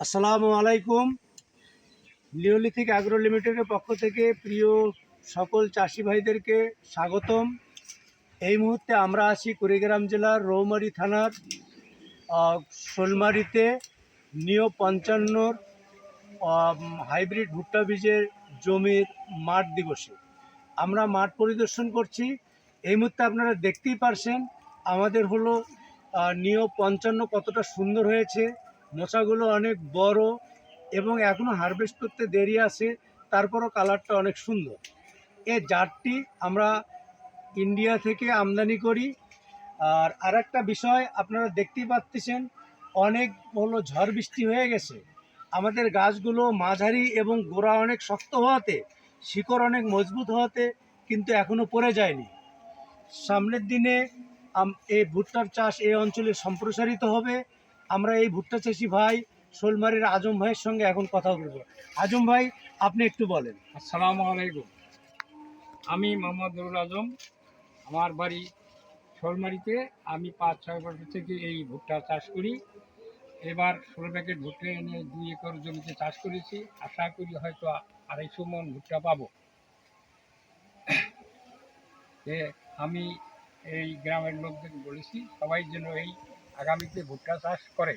আসসালামু আলাইকুম। Neolithic agro লিমিটেডের পক্ষ থেকে প্রিয় সকল চাষি ভাইদেরকে স্বাগতম। এই মুহূর্তে আমরা আছি কুড়িগ্রাম জেলার রৌমারী থানার শোলমারিতে নিও 55 হাইব্রিড ভুট্টা বীজের জমির মাঠ দিবসে আমরা মাঠ পরিদর্শন করছি। এই মুহূর্তে আপনারা দেখতেই পারছেন আমাদের হলো নিও 55 কতটা সুন্দর হয়েছে। মোচাগুলো অনেক বড় এবং এখনও হারভেস্ট করতে দেরি আছে, তারপরও কালারটা অনেক সুন্দর। এই জাতটি আমরা ইন্ডিয়া থেকে আমদানি করি। আর আরেকটা বিষয় আপনারা দেখতেই পাচ্ছেন, অনেক হলো ঝড় বৃষ্টি হয়ে গেছে, আমাদের গাছগুলো মাঝারি এবং গোড়া অনেক শক্ত হওয়াতে, শিকড় অনেক মজবুত হওয়াতে কিন্তু এখনও পড়ে যায়নি। সামনের দিনে এই ভুট্টার চাষ এই অঞ্চলে সম্প্রসারিত হবে। আমরা এই ভুট্টা চাষি ভাই শোলমারির আজম ভাইয়ের সঙ্গে এখন কথা বলবো। আজম ভাই, আপনি একটু বলেন। আসসালামু আলাইকুম। আমি মোহাম্মদ নুরুল আজম। আমার বাড়ি শোলমারিতে। আমি 5-6 বছর থেকে এই ভুট্টা চাষ করি। এবার 16 প্যাকেট ভুট্টা এনে 2 একর জমিতে চাষ করেছি। আশা করি হয়তো 250 মন ভুট্টা পাবো। আমি এই গ্রামের লোকদের বলেছি সবাই যেন এই আগামীতে ভুট্টা চাষ করে।